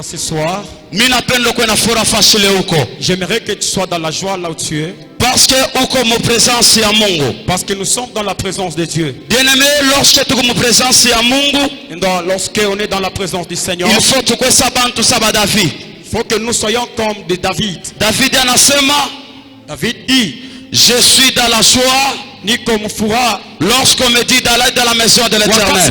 Ce soir, j'aimerais que tu sois dans la joie là où tu es. Parce que nous sommes dans la présence de Dieu. Bien-aimé, lorsque tu es présence à Mungu, lorsqu'on est dans la présence du Seigneur, il faut que il faut que nous soyons comme de David. David dit, je suis dans la joie ni comme fura lorsqu'on me dit d'aller dans la maison de l'Éternel.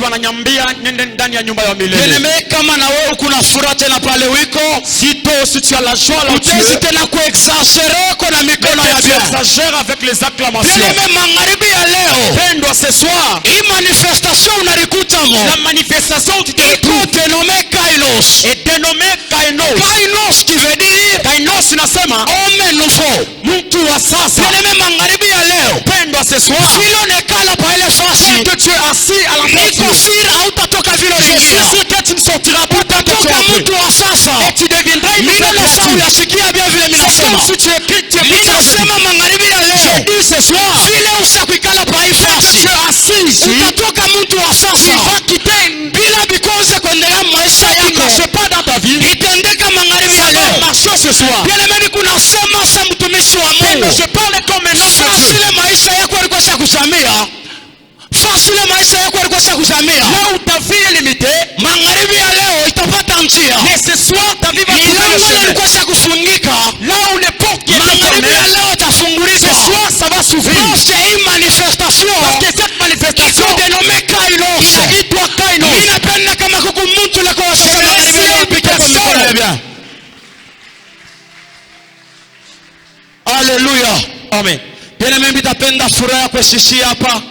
Bien-aimé, kama na wewe kuna furaha tena pale wiko, si tu as la joie là où tu es, tena kuexagere kuna mikono ya Dieu. Exagère avec les acclamations. Bien-aimé, magharibi ya leo, pendwa ce soir, hii manifestation unarikuta mo. La manifestation tu te dénommé Kainos. Et dénommé Kainos. Kainos qui veut dire Kainos inasema homme nouveau. Mtu wa sasa. Bien-aimé, magharibi ya leo, pendwa ce soir, que tu es assis à la porte, si que tu ne sortiras pas de ton et tu deviendras une nouvelle créature. C'est comme si tu es chrétien. Je dis ce soir, tu es assis ici, il va quitter il ne marche pas dans ta vie, ça va marcher ce soir. Je parle comme un homme. Là où ta vie est limitée, mais ce soir ta vie va se là où les portes qui est fermée, ce soir ça va s'ouvrir. Parce que cette manifestation dénommée Kainos, toi Kainos. Alléluia. Amen. Bien-aimé, nitapenda furaha yako isishie hapa.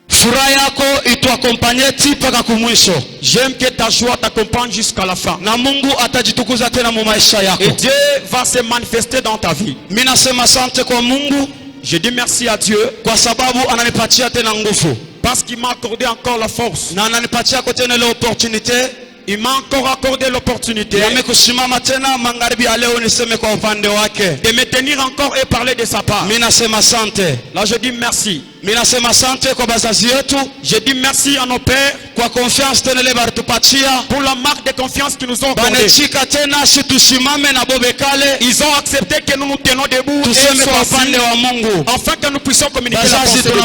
Furaha yako ituakompanye mpaka kumwisho. J'aime que ta joie t'accompagne jusqu'à la fin. Na Mungu atajitukuza tena mu maisha yako. Et Dieu va se manifester dans ta vie. Mimi nasema asante kwa Mungu. Je dis merci à Dieu kwa sababu ananipatia tena nguvu. Parce qu'il m'a accordé encore la force. Na ananipatia tena l'opportunité. Il m'a encore accordé l'opportunité de me tenir encore et parler de sa part. Là je dis merci. Je dis merci à nos pères pour la marque de confiance qu'ils nous ont accordée. Ils ont accepté que nous nous tenons debout afin que nous puissions communiquer la pensée de Dieu.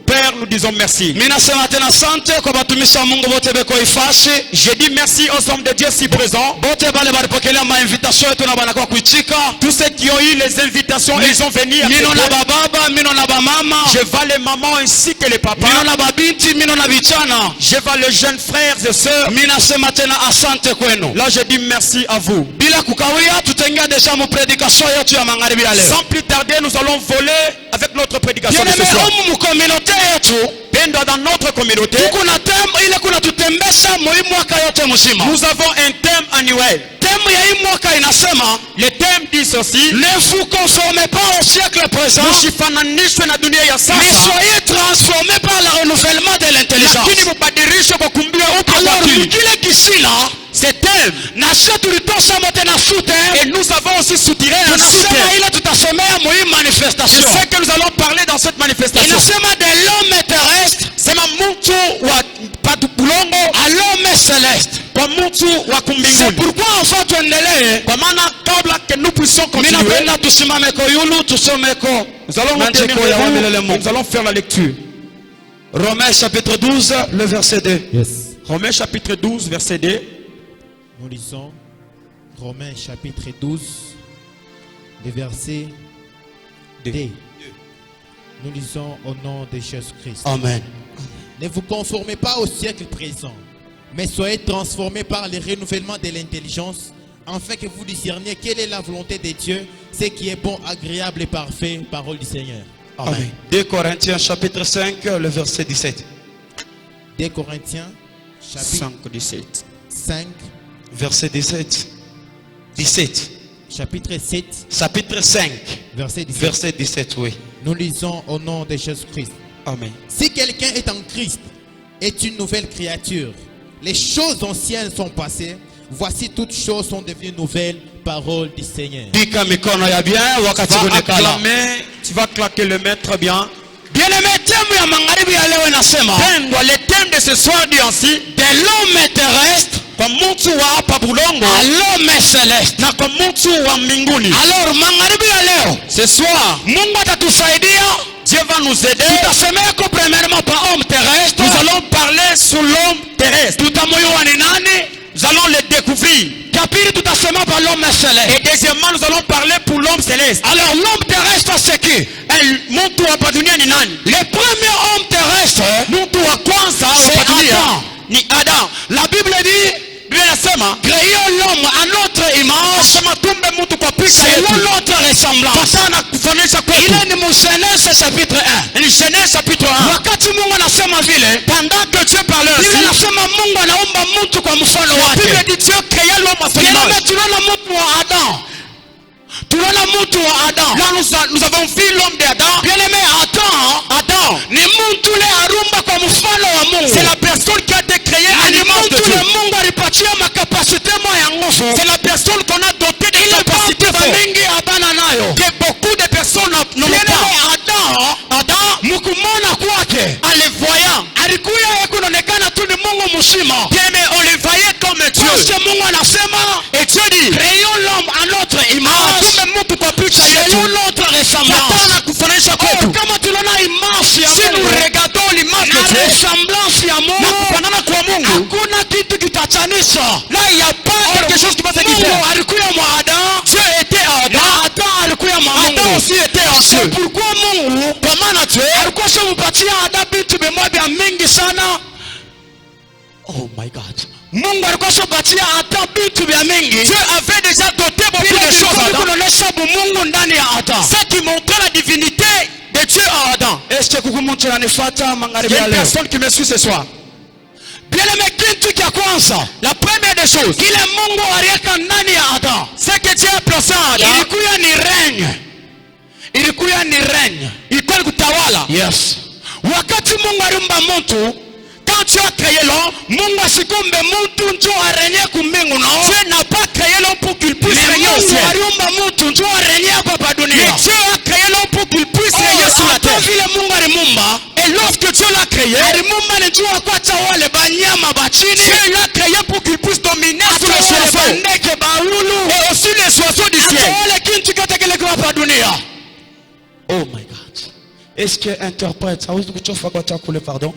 Père, nous disons merci. Je dis merci aux hommes de Dieu si présents. Tous ceux qui ont eu les invitations, ils sont venus. Je vois les mamans ainsi que les papas. Je vois les jeunes frères et sœurs. Là je dis merci à vous. Sans plus tarder, nous allons voler avec notre prédication de ce soir. Dans notre communauté, nous avons un thème annuel. Le thème dit ceci: ne vous conformez pas au siècle présent, mais soyez transformés par le renouvellement de l'intelligence. Alors, ce thème, et nous avons aussi soutiré un autre thème. C'est ce que nous allons parler dans cette manifestation. de l'homme terrestre, c'est à l'homme céleste. C'est pourquoi en fait que nous puissions continuer. Nous allons faire la lecture. Romains chapitre 12, le verset 2. Yes. Romains chapitre 12, verset 2. Nous lisons Romains chapitre 12, le verset 2. Nous lisons au nom de Jésus-Christ. Amen. Ne vous conformez pas au siècle présent, mais soyez transformés par le renouvellement de l'intelligence, afin que vous discerniez quelle est la volonté de Dieu, ce qui est bon, agréable et parfait. Parole du Seigneur. Amen. 2 Corinthiens chapitre 5, le verset 17. 2 Corinthiens chapitre 5, verset 17. 17. Chapitre 7. Chapitre 5. Verset 17. Verset 17, oui. Nous lisons au nom de Jésus-Christ. Amen. Si quelqu'un est en Christ, est une nouvelle créature. Les choses anciennes sont passées. Voici toutes choses sont devenues nouvelles. Parole du Seigneur. Tu vas claquer le maître bien. Bien-aimé, thème ya magharibi ya leo inasema, pendwa, le thème de ce soir dit ainsi, de l'homme terrestre kwa mtu wa hapa bulongo à l'homme céleste. na kwa mtu wa mbinguni. Alors magharibi ya leo, Ce soir, Mungu atatusaidia. Dieu va nous aider. Tutasemeko premièrement par homme terrestre. Nous allons parler sur l'homme terrestre. Tutamoyua ni nani. Nous allons le découvrir. Kapili tutasema par l'homme céleste. Et deuxièmement, nous allons parler pour l'homme céleste. Alors l'homme terrestre c'est qui? Mtu wa dunia ni nani? Le premier homme terrestre, Mtu wa kwanza c'est wa dunia Adam. ni Adam. La Bible dit, Biblia inasema, créons l'homme à notre image, sema tumbe mtu kwa picha selon yetu, notre ressemblance. patana kufanisha kwetu. Il est ni Genèse chapitre 1. Ni Genèse chapitre 1. Wakati Mungu anasema vile, Pendant que Dieu parlait Biblia ainsi, inasema Mungu anaumba mtu kwa mfano la wake. Bible dit Dieu créa l'homme à son Bien image. aimé, tunaona mtu wa Adam. Tunaona mtu wa Adam. Là, nous avons vu l'homme d'Adam. Bien aimé, Adam, ni mtu ule arumba kwa mfano wa Mungu. c'est la personne qui a été créée à Ni l'image de mtu Dieu. ule Mungu alipatia makapasite moya ya nguvu. C'est la personne qu'on a dotée de Ile capacités baba fortes. mingi abana nayo. Que beaucoup de personnes n'ont Bien pas. aimé, Adam mkumona kwake En les voyant, alikuya yeye kunaonekana tu ni Mungu mzima. bien, mais on les voyait comme Dieu. Parce que Mungu anasema, Et Dieu dit, créons l'homme à notre image, tumbe mtu kwa picha selon yetu, notre ressemblance. patana kufanisha Oh, kwetu. kama tunaona image ya Si nous Mungu regardons l'image na de Dieu, ressemblance ya na Mungu, kufanana kwa Mungu, hakuna kitu kitachanisha. là il n'y a pas quelque chose qui va se Mungu quitter. alikuya mwa Adam, Dieu était à Adam, na Adam alikuya mwa Adam Mungu. aussi était en C'est Dieu. pourquoi Mungu Kwa maana Dieu, alikuwa shamupatia Adam vitu vimoja mingi sana. Oh my God. Mungu alikuwa shamupatia Adam vitu vya mingi. Dieu avait déjà doté beaucoup de choses à Adam. Kunaonesha Mungu ndani ya Adam. Ce qui montrait la divinité de Dieu à Adam. Est-ce que kuku mtu ananifuata Il magharibi y a ya une leo? personne qui me suit ce soir. Bien aimé, kitu cha kwanza, La première des choses, kile Mungu aliweka ndani ya Adam, c'est que Dieu a placé en Adam, ilikuwa ni règne. Ilikuwa ni règne. ilikuwa ni kutawala. Yes. Wakati Mungu aliumba mtu, Quand Dieu a créé l'homme, Mungu asikumbe mtu njo arenye kumbingu no. Dieu n'a pas créé l'homme pour qu'il puisse Mais régner au Mungu ciel. aliumba mtu njo arenye hapa pa dunia. Mais Dieu a créé l'homme pour qu'il puisse régner sur la Hata terre. vile Mungu alimumba, Et lorsque Dieu l'a créé, alimumba ni juu akwacha wale banyama bachini, Dieu l'a créé pour qu'il puisse dominer sur les hata wale oiseaux. bandeke baulu, Et aussi les oiseaux du hata ciel. wale kintu kyote kile kwa hapa dunia. Oh my God. Est-ce que interprète hawezi kuchofa kwa chakula pardon?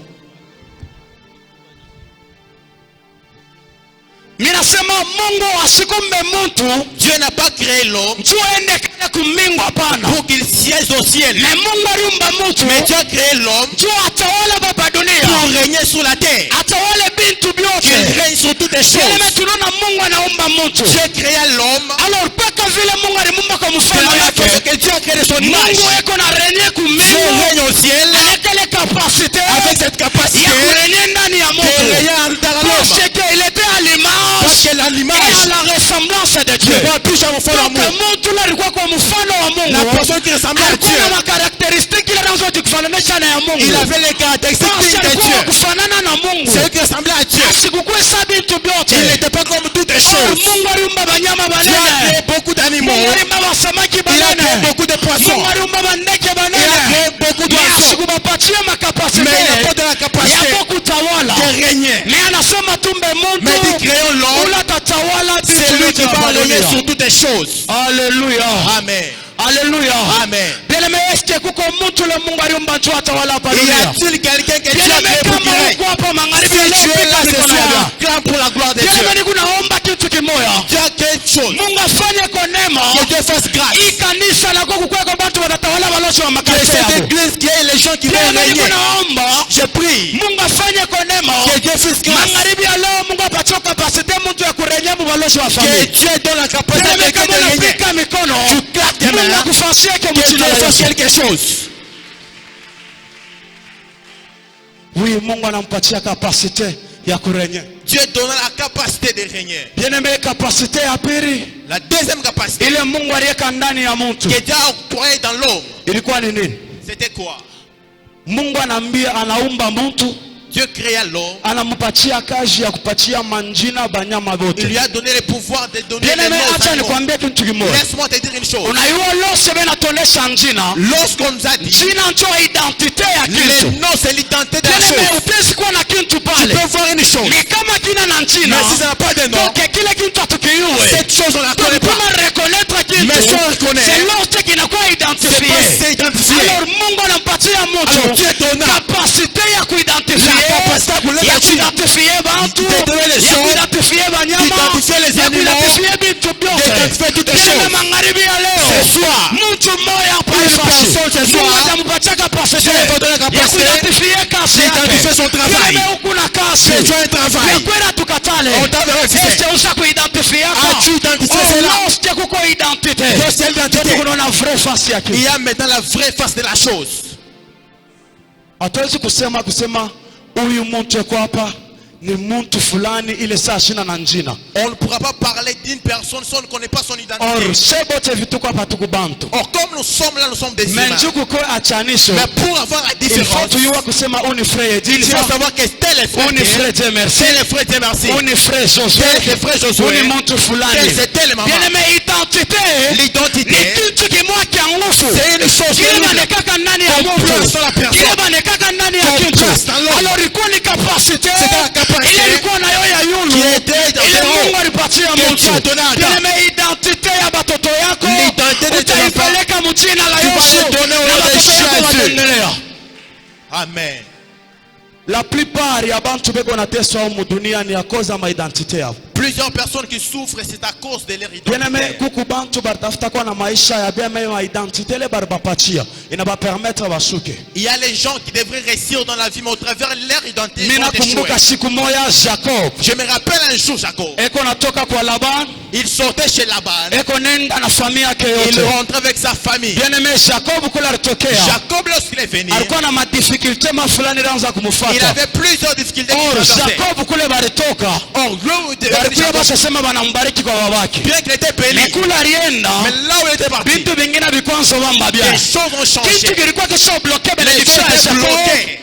Minasema Mungu asikumbe mtu Dieu n'a pas créé l'homme njoo ende kale kumbingu, hapana. pour qu'il siège au ciel. Mais Mungu aliumba mtu Mais Dieu a créé l'homme njoo atawala hapa dunia, pour régner sur la terre. atawale bintu Qu'il vyote. règne sur toutes les Sasa choses. tunaona Mungu anaumba mtu. Dieu créa l'homme Alors paka vile Mungu alimuumba kwa de mfano la même façon wake, que Dieu a créé de son image. Mungu eko na renye Dieu kumbingu, règne au ciel avec les capacités avec cette capacité ya kurenye ndani ya de mtu. régner dans Parce l'homme. qu'il était à Parce l'image que et à l'image la ressemblance de Dieu Dieu. va toucher au fond Donc l'amour. mtu ule alikuwa kwa mfano wa La Mungu. personne qui ressemblait à Alikuwa Dieu, na makarakteristiki ile nazo zikufananisha na ya Mungu. il avait les caractéristiques Parce de alikuwa Dieu. kufanana na Mungu. C'est lui qui ressemblait à Dieu. Asikukuwe sa bintu vyote. Il n'était pas comme toutes les Oh, choses. Mungu aliumba banyama Dieu a créé banene. beaucoup d'animaux. Mungu aliumba basamaki Il a créé banene. beaucoup de poissons. Mungu aliumba bandeke Il a banene. créé beaucoup Mais d'oiseaux. asikubapatie makapasite Mais il n'a pas de la capacité ya kutawala. de régner. Mais anasema tumbe Mais dit mtu créons l'homme. ula tatawala C'est vitu lui qui vyote va hapa régner dunia. sur toutes les choses. Haleluya. Amen. Haleluya. Amen. Bien aimé, est-ce que kuko mtu le Mungu aliumba njoo atawala hapa Y dunia? a-t-il quelqu'un que Dieu Bien a aimé, créé pour qu'il kama règne? uko hapa magharibi ya Si leo, tu es là piga ce mikono soir, yako. clame pour la gloire de Bien Dieu. aimé, niko naomba kitu kimoja. Dieu a quelque chose. Mungu afanye kwa neema. Que Dieu fasse grâce. Hii kanisa lako kukweko watu watatawala walosho wa Que makanisa cette yako. église qui est les gens qui Bien vont aimé, niko régner. naomba Je prie Mungu afanye kwa neema. que Dieu fasse grâce. Magharibi ya leo Mungu apatie kapasite mtu ya kurejea walosho wa Que familia. Dieu donne la Bien capacité à aimé, quelqu'un kama de régner. unapika mikono, Tu claques tes Mungu mains. akufasie kwa Que jina Dieu la fasse Yesu. quelque chose. Oui, Mungu anampatia kapasite ya kurenye. Dieu donne la capacité de régner. Bien aimé, kapasite ya pili La deuxième capacité ile Mungu aliweka ndani ya mtu que Dieu a octroyée dans l'homme, ilikuwa ni nini? c'était quoi? Mungu anaambia anaumba mtu, Dieu créa l'homme. anampatia kazi ya kupatia manjina banyama Il bote. lui a donné le pouvoir de donner Bien les aimé, noms aux acha animaux. nikwambie kitu kimoja. Laisse-moi te dire une chose. Unaiwa lose benatonesha njina. Lorsqu'on nous a dit, Jina ndio identite ya kitu. les noms c'est l'identité de la Bien aimé, chose. utezi kuwa na kitu Tu pale. peux voir une chose. Ni kama kina na njina. Mais si ça n'a pas de nom, Donc kile kitu atukiyuwe. cette chose on la Donc connaît pour pas. reconnaître kitu. Mais si on reconnaît, c'est lorsque kinakuwa c'est identifié. pas c'est identifié. Alors Mungu anampatia mtu Alors Dieu donna capacité ya kuidentifie. la capacité à kuleta Ya jina. kuidentifie bantu. De donner les Ya choses. kuidentifie banyama. D'identifier les Ya animaux. kuidentifie vitu vyote. D'identifier toutes les Bien choses. aimé, magharibi ya leo. Ce soir, Mtu mmoja hapa une ifasi. personne ce Mungu soir, atampatia capacité. Dieu va donner la Ya capacité kuidentifie kazi yake. d'identifier son travail. Bien aimé, huku na kazi. Que tu as un travail. Ya kwenda tukatale. On t'a refusé. Ese usha kuidentifie yako. As-tu identifié cela? Lorsque kuko identité. Dieu c'est l'identité. Tunaona vraie face yake. Il y a maintenant la vraie face de la chose. Hatuwezi kusema huyu mtu yuko hapa ni mtu fulani ile saa shina na njina. On ne pourra pas parler d'une personne si on ne connaît pas son identité. Or sebote vituko hapa tukubantu. Or, comme nous sommes là, nous sommes des humains. Menjuku kwa achanisho. Mais pour avoir la Il faut différence, tuyua kusema uni frère il Edith. faut savoir que tel est frère Uni frère Dieu merci. tel est frère Dieu merci. Uni frère Josué. Tel est frère Josué. Uni mtu fulani. Tel c'est tel maman. Bien aimé, identité. L'identité, Ni kitu kimoja kia nguvu. c'est une chose Kile terrible. banekaka ndani ya Ton place dans la mtu. personne. Kile banekaka ndani ya Ton kitu. place dans l'homme. Alors ilikuwa ni capacité. C'était la capacité Ile ilikuwa nayo ya yulu. qui était dans Ile zéro. Mungu alipatia Que mtu. Dieu a donné à Adam. Bien aimé, identité ya batoto yako. L'identité de tes utaipeleka mjina la Tu vas Yesu. les donner au Na nom de batoto yako Jésus. wataendelea. Amen. La plupart ya bantu beko nateswa humu dunia ni ya koza ma identite yao. Plusieurs personnes qui souffrent, c'est à cause de leur Bien aimé, identité. kuku bantu baratafuta kwa na maisha ya bien aimé ma identité le barbapatia. Ina permettre basuke. Il y a les gens qui devraient réussir dans la vie, mais au travers de leur identité, ils Mina vont échouer. kumbuka siku moya Jacob. Je me rappelle un jour, Jacob, Eko natoka kwa Laban. il sortait chez Laban, Eko nenda na familia yake il yote. rentrait avec sa famille. Bien aimé, Jacob kula alitokea. Jacob, lorsqu'il est venu, Alikuwa na madifikulte mafulani ranza il kumfuata. avait plusieurs difficultés. Or qui s'attendaient. Jacob kule balitoka. Or, là où il était Walikuwa Jacob, bashasema banambariki kwa babake. bien qu'il était béni, Nikula alienda. mais là où il était parti, Vitu vingine vikwanzo vamba bia. les choses ont changé. Kitu kilikuwa kisha bloke Les benediction choses ya étaient Jacob. bloquées.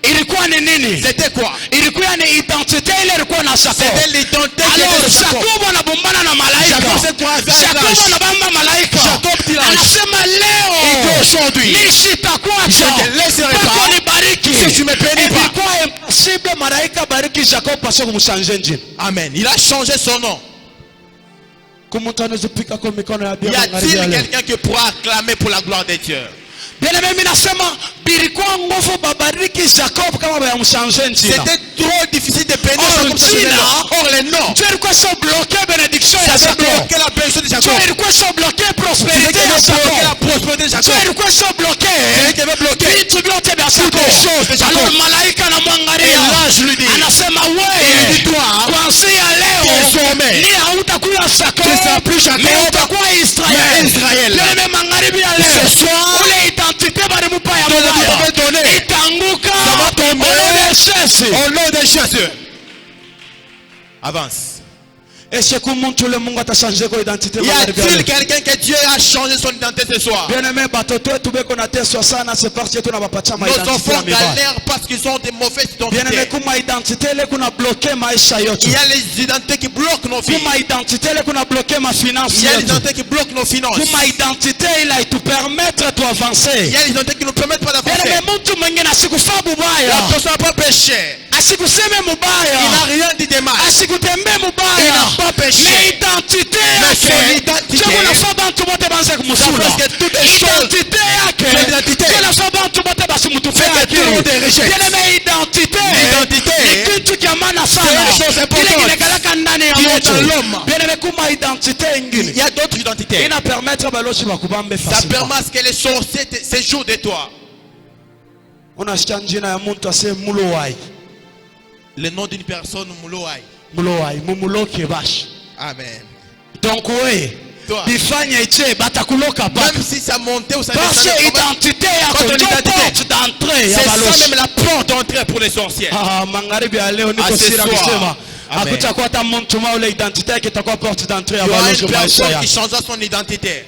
Ilikuwa ni nini? C'était quoi? Ilikuwa ni identite ile ilikuwa na Jacob. C'était l'identité qui Alors était de Jacob. Jacob anabombana na malaika. Jacob s'est trouvé avec Jacob l'ange. anabamba malaika. Jacob dit l'ange. Anasema leo. Et qu'aujourd'hui, Nisitakuacha. je te laisserai pas Mpaka unibariki. si tu me bénis pas. Ilikuwa impossible malaika bariki Jacob parce que kumshanje njini. Amen. Il a changé son nom. Kumutano zipika kwa mikono ya Y Bwana a-t-il quelqu'un qui pourra acclamer pour la gloire de Dieu? Bien aimé, mimi nasema bilikuwa nguvu babariki Jacob kama bayamshanje njina. C'était trop difficile de bénir Or, Jacob sans Gina, le nom. Or les noms, Dieu ilikuwa sio bloqué bénédiction ya ça a Jacob. bloqué la bénédiction de Dieu Jacob. ilikuwa sio bloqué C'est prospérité qui ya avait bloqué la Jacob. prospérité de Dieu Jacob. ilikuwa sio bloqué C'est qui avait bloqué. vitu vyote vya Toutes les choses de Jacob. Jacob. Alors malaika Et anamwangalia l'ange lui dit, anasema il wewe dit toi, kuanzia leo désormais, ni hautakuwa Jacob, tu seras plus Jacob, ni utakuwa Israel. mais Israël. Leo magharibi ya leo Ce soir, ule identité balimupa ya Dieu Mungu l'avait donné. itanguka Ça va tomber. au nom de Jésus. Au nom de Jésus. Avance. Est-ce que muntu le Mungu atashanje kwa identité Y magharibi ya a-t-il leo? quelqu'un que Dieu a changé son identité ce soir? Bien aimé, batoto wetu beko nateswa sana, c'est parce que tunabapatia ma Nos identité enfants ya mibaya. galèrent parce qu'ils ont des mauvaises Bien aimé, identités. kuma identité ile kuna bloqué maisha Il yote. y a les identités qui bloquent nos vies. Kuma identité ile kuna bloqué ma finance Il y a les yetu. identités qui bloquent nos finances. Kuma identité ile itupermettre tu Il avancer. y a les identités qui ne nous permettent pas Bien d'avancer. aimé, mtu mwingine asikufaa La mubaya, personne n'a pas péché. asikuseme Il n'a mubaya, rien dit de mal. asikutembee Il mubaya. n'a pas péché. Mais identité Mais son yake identité, ndio kunafaa bantu bote banze kumusula. parce que toutes les choses, Identité yake son identité, ndio inafaa bantu bote basimutupie c'est que akili. tout le monde est rejeté. Bien aimé, identité L'identité, ni kitu cha maana sana. c'est une chose importante. Kile kinakalaka ndani ya Qui est mtu. dans l'homme. Bien aimé, kuma identité il ingine y a d'autres identités. ina permettre baloshi bakubambe Ça facilement. permet à ce que les sorciers séjournent de toi. Unasikia njina ya muntu ase mulowai. Le nom d'une personne, Mouloai. Mulowai, mumuloke bashi. Amen. Donc wewe Toi. bifanye iche batakuloka pa. Même si ça montait ou ça Parce descendait, que quand même, identité Quand yako ton ndio identité, porte d'entrée ya c'est ça baloshi. même la porte d'entrée pour les sorciers. Ah, magharibi ya leo niko Ah, ce sira soir. kusema Amen. hakutakuwa hata mtu mmoja ule identité yake itakuwa porte d'entrée ya Il y aura baloshi une maisha personne qui yake. changera son identité.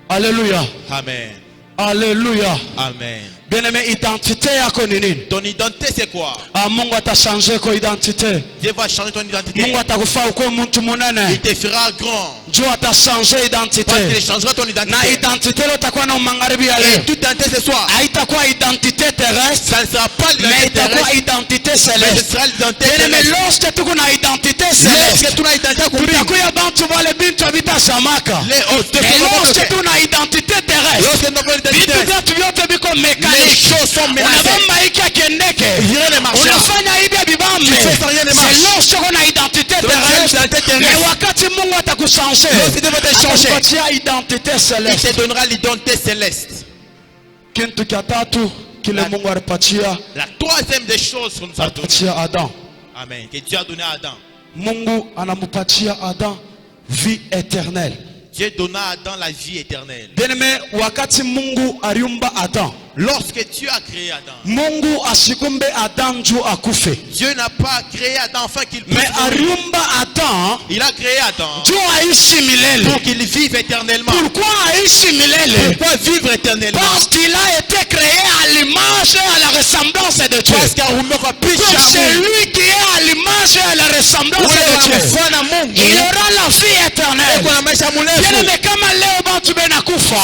Alléluia. Amen. Alléluia. Amen. Bien-aimé, identité yako ni nini? Ton identité c'est quoi? Mungu atashanje ko identité. Dieu va changer ton identité. Mungu atakufaa uko mtu munene. Il te fera grand. Dieu atashanje identité. Parce qu'il changera ton identité. Na identité lo takuwa na magharibi ya Et leo. toute identité ce soir, Haitakuwa identité terrestre, ça ne sera pas mais l'identité itakuwa terrestre, identité mais ce céleste. sera l'identité Bien-aimé, céleste. lorsque tuko na identité Lorsque céleste, tu as identité kumbingu, tutakuya bantu wale bintu havitashamaka. les autres te Mais feront lorsque reconnaître. tuna identité terrestre, Lorsque tu n'as pas vitu l'identité, vyetu vyote viko les mécanique. choses sont menacées. Unabamba hiki akiendeke, Rien ne marchera. unafanya hivi bibambe. Tu fais ça, rien ne marche. C'est lorsque kuna identité Donc, terrestre, l'identité terrestre. mais wakati Mungu atakuchanger, Lorsque Dieu va te changer, atakupatia identité il céleste. te donnera l'identité céleste. Kitu cha tatu kile Mungu alipatia La troisième des choses qu'on nous a donné. alipatia Adam. Amen. Que Dieu a donné à Adam. Mungu anampatia Adam vie éternelle. Dieu donna à Adam la vie éternelle. Bien-aimé, wakati Mungu aliumba Adam, Lorsque Dieu a créé Adam, Mungu asikumbe Adam juu akufe. Dieu n'a pas créé Adam afin qu'il puisse Mais mourir. aliumba Adam Il a créé Adam juu aishi milele. pour qu'il vive éternellement. Pourquoi aishi milele? Pourquoi vivre éternellement? Parce qu'il a été créé à l'image et à la ressemblance de Dieu. Parce qu'on ne va plus Donc c'est jamais lui qui est à l'image et à la ressemblance de Dieu. Il aura la vie éternelle. Bien-aimé, kama leo bantu benakufa,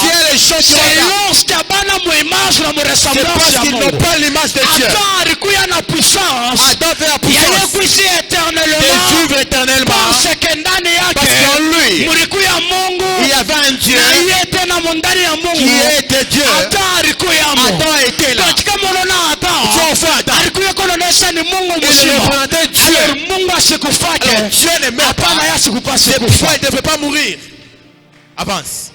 c'est lorsque bana muimage na c'est muressemblance parce ya qu'ils n'ont Mungu. pas l'image de Dieu. Adam alikuya na puissance Adam avait la ya puissance kuishi de éternellement vivre éternellement. parce que ndani Parce yake qu'en lui, mulikuya Mungu il y avait un Dieu na yeye tena ndani ya qui Mungu était Dieu. Adam alikuyamo. Adam était là. Donc kama unaona Tu Adam as fait Adam. alikuya kuonesha ni Mungu Il mzima. représentait Dieu. Alors Mungu asikufake. Alors Dieu ne meurt Hapana, pas. yeye asikupase C'est kufa. pourquoi il ne devait pas mourir. Avance.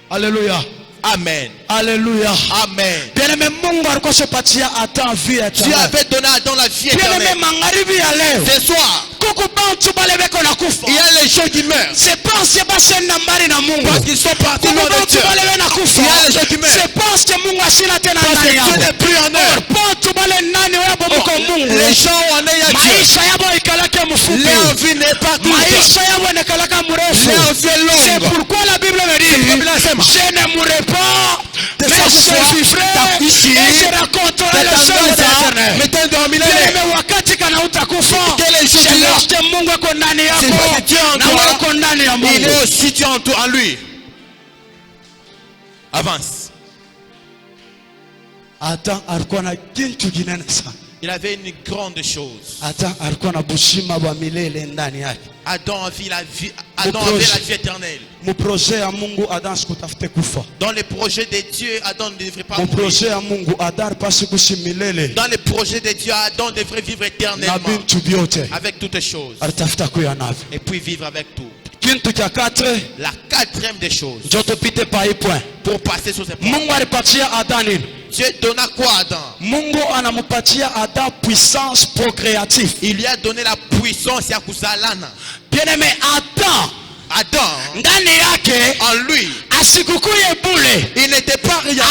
Alléluia. Amen. Alléluia. Amen. Bien-aimé, Mungu alikuwa ashapatia Adam vie Dieu éternelle. avait donné à Adam la vie Bien-aimé, éternelle. magharibi ya leo Ce soir, kuku bantu bale beko na kufa. il y a les gens qui meurent C'est parce que bashenda mbali na Mungu. parce qu'ils sont partis Kuku loin de bantu Dieu. bale bena kufa. Il y a les gens qui meurent C'est parce que Mungu asina tena parce que ndani Dieu yao. n'est plus en eux. Bantu bale nani wabo mko Mungu. Les gens en ayant Dieu, Maisha yabo ikalake mfupi. leur vie n'est pas courte. Maisha yabo inakalaka mrefu. Leur vie est C'est longue. pourquoi la Bible me La dit, Bible asema, je ne mourrai pas, mais chaque fois, je vivrai takuishi, et je raconterai le seul de l'éternel. Metendo wa milele. Bien-aimé, wakati kana utakufa, Quel est le c'est jour lorsque Mungu ako ndani C'est yako parce que Dieu en na toi, wewe uko ndani ya Il Mungu. est aussi Dieu en lui. Avance. Adam alikuwa na kitu kinene sana. Il avait une grande chose. Adam alikuwa na bushima bwa milele ndani yake. Adam avait la vie éternelle. Mu projet ya Mungu Adam sikutafute kufa. Dans les projets de Dieu, Adam ne devrait pas Mu mourir. projet ya Mungu Adam alipaswa kuishi milele Dans les projets de Dieu, Adam devrait vivre na éternellement bintu vyote. avec toutes choses Alitafuta kuya navyo. et puis vivre avec tout. Kitu cha 4 La quatrième des choses, ndio tupite pa hii point. pour passer sur ces points. Mungu alipatia Adam nini? Dieu donna quoi à Adam? Mungu anampatia Adam puissance procréative. Il lui a donné la puissance ya kuzalana. Bien-aimé, Adam Adam, ndani yake en lui, asikukuye bule. il n'était pas rien.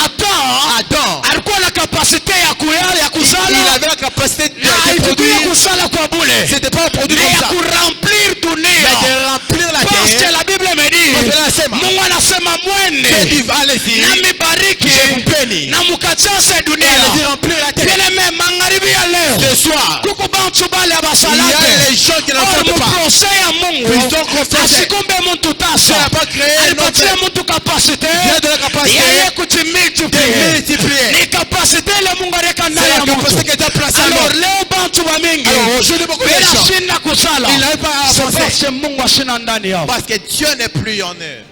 Adam, alikuwa na kapasite ya il kuzala avait la capacité na de haikukuye produire. kuzala kwa bule, C'était pas un produit mais comme ya ça, kuremplir mais dunia. de remplir la Parce que terre. la Bible me Parce que dit, anasema, Mungu anasema Dieu mwende dit, allez-y, na mibariki Mpeni. na mukachase dunia. allez-y remplir la terre. Bien-aimé, magharibi ya leo Ce soir, kuku bantu bale il y a abasalate les gens qui ne or font pas. muprose ya Mungu Ils ont confiance. asikumbe muntu Dieu tasa n'a pas créé un alipatia autre. muntu kapasite Dieu de la capacité yeye de kutimultiplier. multiplier. Ni kapasite ile Mungu aliweka ndani C'est ya la capacité mtu. que Dieu a placée en Alors nous. leo bantu wa mingi Alors aujourd'hui, beaucoup de bila gens, shinda kusala ils n'arrivent pas à c'est avancer parce que Mungu ashina ndani yao. parce que Dieu n'est plus en eux.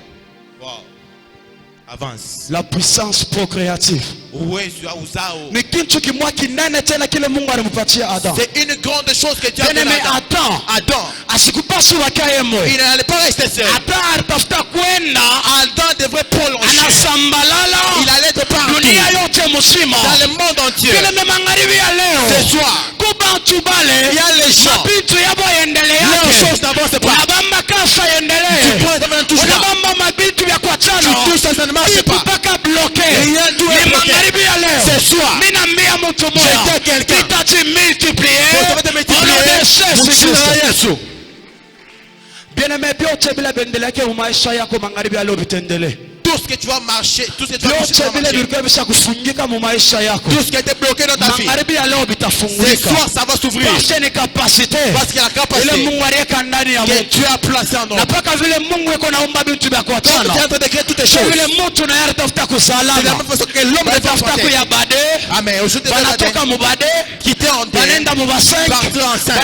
Wow. Avance. La puissance procréative Uwezo wa uzao. ni kitu kimwa kinene tena kile Mungu alimpatia Adam. C'est une grande chose que Dieu a donné Bien-aimé, à Adam. Adam Adam, asikupaswa wakae moyo. il n'allait pas rester seul. Adam alitafuta kwenda Adam devrait prolonger. anasambalala Il allait être partout dunia yote mzima. dans le monde entier. Bien-aimé, magharibi ya leo Ce soir, kubantu bale il y a les gens. mapintu yabo Leurs yaendeleake choses n'avancent pas. unabamba kasa Tu yendelee prends ça ne touche pas. unabamba mabitu vya kuachana Tout ça, ça ne marche pas. mpaka bloke. Rien tout est Ni bloqué. magharibi ya leo Ce soir, mimi naambia mtu je dis à quelqu'un, itajimultiplier ça va te multiplier. au nom de Jésus Jina la Kristo. Yesu. Bien-aimé, vyote bila bendele yake maisha yako magharibi ya leo vitendele. Tout Tout ce que tu vas marcher, tout ce que tu vas marcher, tout ce qui était bloqué dans ta vie, ce soir ça va s'ouvrir. Parce qu'il y a la capacité que tu as placé en ordre. Quand tu es en train de créer toutes les choses, c'est la même façon que l'homme ne va pas. Amen. Aujourd'hui, quitter en terre, partir enceinte,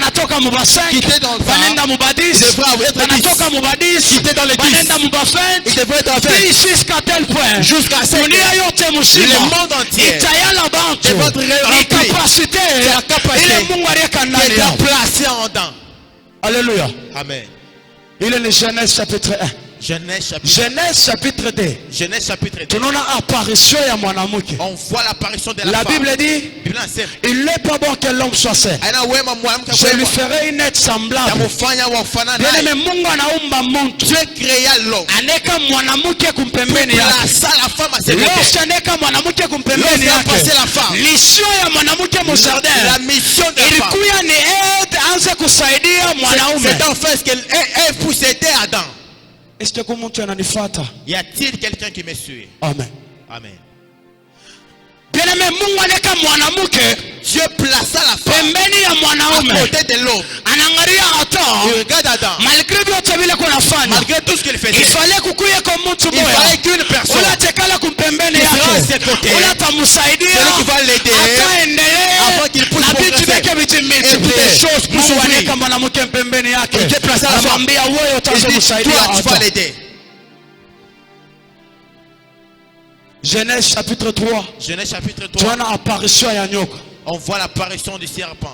quitter dans le vent, quitter dans l'église, il devrait être en fait jusqu'à tel point, jusqu'à ce que le monde entier de votre capacité, c'est la capacité qui est placée en dedans. Alléluia. Amen. Il est le Genèse chapitre 1. Genèse chapitre 2. Genèse chapitre 2. On voit l'apparition de la femme. Bible dit, il n'est pas bon que l'homme soit seul. Je lui ferai une être semblable. Dieu créa l'homme. La femme à ses côtés. Lorsqu'il a passé la femme, la mission de la femme, c'est en fait qu'elle puisse aider Adam. Y a-t-il quelqu'un qui me suit? Amen. Amen. Dieu plaça la femme à côté de l'homme. Il regarde Adam. Malgré tout ce qu'il faisait, il fallait qu'une personne sera à ses côtés, celui qui va l'aider afin qu'il puisse progresser et des choses pour s'ouvrir. Et Dieu plaça la femme. Il dit, toi tu vas l'aider. Genèse chapitre 3. Genèse chapitre 3. On voit l'apparition du serpent.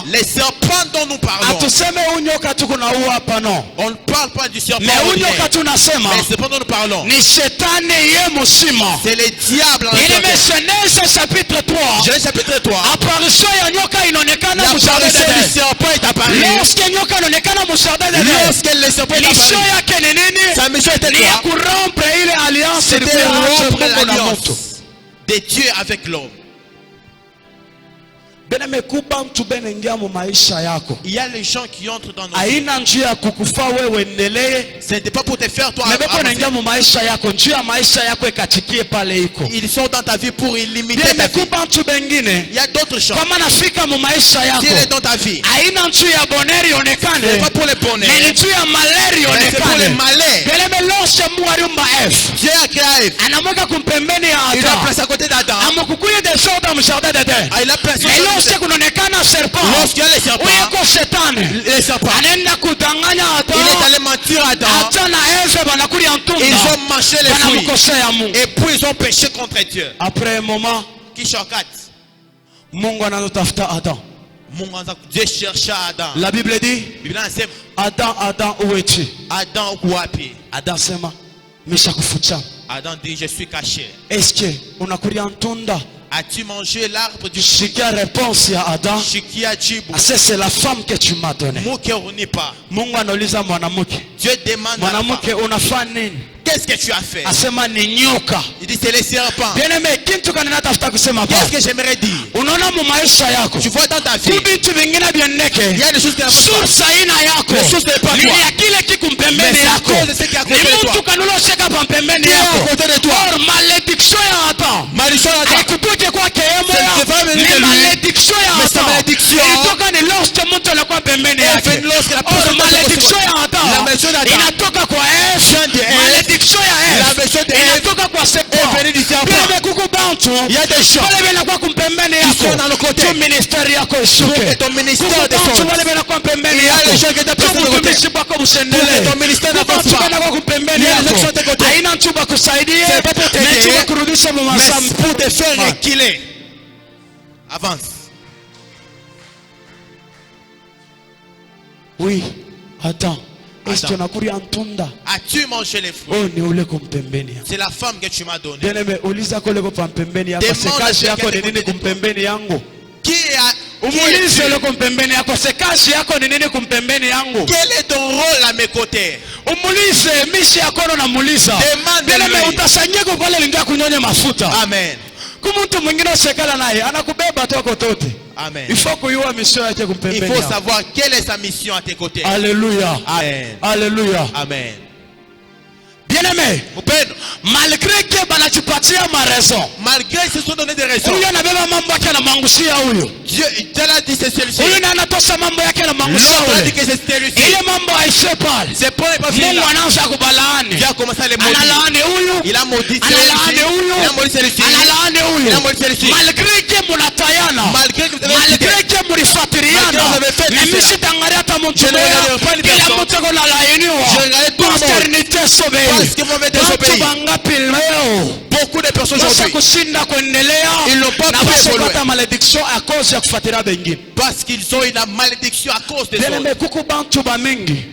Les serpents dont nous parlons, on ne parle pas du serpent ordinaire. Mais les serpents dont nous parlons, c'est le diable en Genèse chapitre 3. Genèse chapitre 3. L'apparition du serpent est apparue. Lorsque le serpent est apparu, sa mission était quoi? C'était rompre l'alliance de Dieu avec l'homme. Il y a les gens qui entrent dans nos vies. Ce n'était pas pour te faire toi avancer. Ils sont dans ta vie pour limiter ta vie. Il y a d'autres gens. S'il est dans ta vie, ce n'est pas pour le bonheur, mais c'est pour le malheur. Dieu a créé Ève. Il a placé à côté d'Adam. Il a placé lorsqu'il y a les serpents, il est allé mentir à Adam. Ils ont mangé les fruits et puis ils ont péché contre Dieu. Après un moment, Qui choquate? Dieu chercha Adam. La Bible dit, Adam, Adam, où es-tu? Adam wapi? Adam sema, Mishakufucha. Adam dit, je suis caché. Est-ce que on a couru en tunda? As-tu mangé l'arbre du Shikia réponse à Adam. C'est la femme que tu m'as donnée. Dieu demande à la femme, qu'est-ce que tu as fait? Il dit, c'est les serpents. Qu'est-ce que j'aimerais dire? Tu vois dans ta vie, il y a des choses qui n'ont pas. Les choses n'est pas toi. Mais c'est à cause de ce qui est à côté de toi. Qui est à côté de toi? Malédiction à Adam. Malédiction à Adam. Mais malédiction à Adam. Malédiction. Malédiction à Adam. Inatoka kwa Eve. Malédiction ya Eve. Inatoka kwa serpent. Il y a des gens qui sont dans le côté. Ton ministère yako isuke. Ton ministère descend. Il y a des gens qui étaient placés de côté. Ton ministère n'avance pas. Il y a des gens qui sont de côté. C'est pas pour t'aider, mais pour te faire reculer. Avance. Oui, attends. As-tu mangé les fruits? C'est la femme que tu m'as donnée. Quel est ton rôle à mes côtés? Demande-lui. Amen. Amen. Il faut savoir quelle est sa mission à tes côtés. Alléluia. Amen. Alléluia. Amen. Bien-aimé, malgré que banatupatia ma raison, malgré qu'ils se sont donné des raisons, Dieu a dit c'est celui-ci. L'autre a dit que c'est celui-ci. C'est pour les profils. Dieu a commencé à les maudire. Il a maudit celui-ci. Il a maudit celui-ci. Il a maudit celui-ci. Malgré que vous avez fait parce que vous avez désobéi. Beaucoup de personnes aujourd'hui, ils n'ont pas pu évoluer malédiction à cause de parce qu'ils ont une malédiction à cause des autres.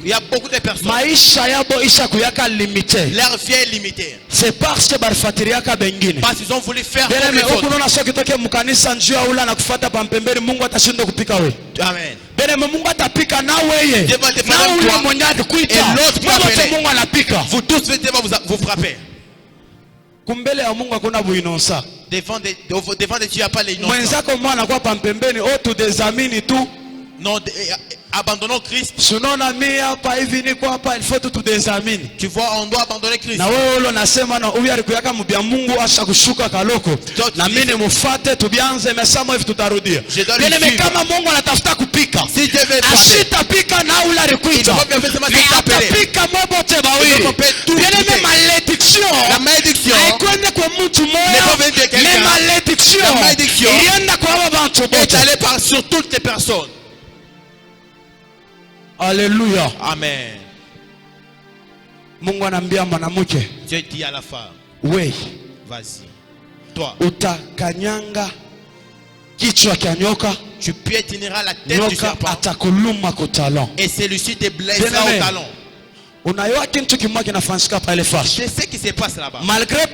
Il y a beaucoup de personnes, leur vie est limitée c'est parce que parce qu'ils ont voulu faire comme les autres. Amen. Dieu va te faire un toi et l'autre va vous tous vous frapper. Devant Dieu, il n'y a pas l'innocence. Non, abandonnons Christ. Tu vois, on doit abandonner Christ. Si Dieu veut la malédiction est allée sur toutes les personnes. Alléluia. Amen. Dieu dit à la femme, oui, vas-y, toi, utakanyanga kichwa cha nyoka, tu piétineras la tête du serpent et celui-ci te blessera au talon. Je sais ce qui se passe là-bas. Malgré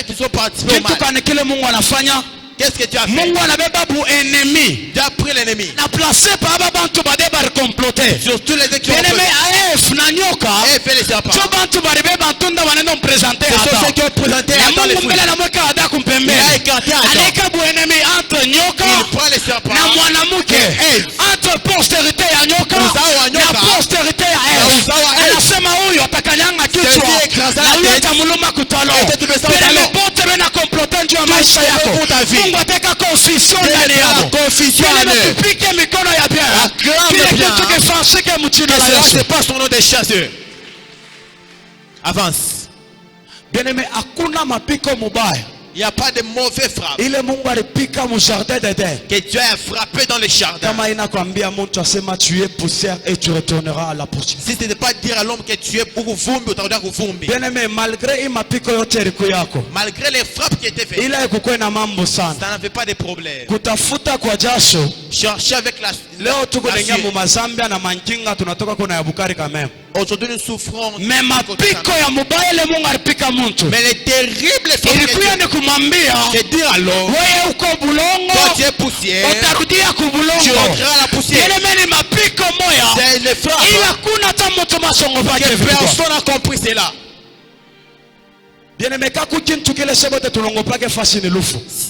qu'ils ont participé au mal, qu'est-ce que tu as fait? Tu as pris l'ennemi. Surtout les équipes. Et fait les serpents. Ce sont ceux qui ont présenté Adam les fruits. Il a écarté Adam. Il prend les serpents. Entre postérité ya nyoka na postérité ya Eve. Anasema huyo atakanyanga kichwa na huyo atamuluma kutalo. Bila pote bena komplote njoo maisha yako. Mungu ataka confusion ndani yako. Confusion tupike mikono ya Bwana. Kile kitu kifanyike mchina la Yesu. C'est pas son nom des chasseurs. Avance. Bien-aimé, hakuna mapiko mubaya. Il n'y a pas de mauvais frappes. Que Dieu a frappé dans les jardins. Tu es poussière et tu retourneras à la poussière. Si ce n'est pas dire à l'homme que tu es pour vumbi, tu vas vumbi. Bien-aimé, malgré les frappes qui étaient faites, ça n'avait pas de problème. Chercher avec la aujourd'hui nous souffrons. Mais les terribles frappes c'est dire à l'homme, toi tu es poussière, tu rentreras à la poussière. C'est les frappes que personne n'a compris cela. S'il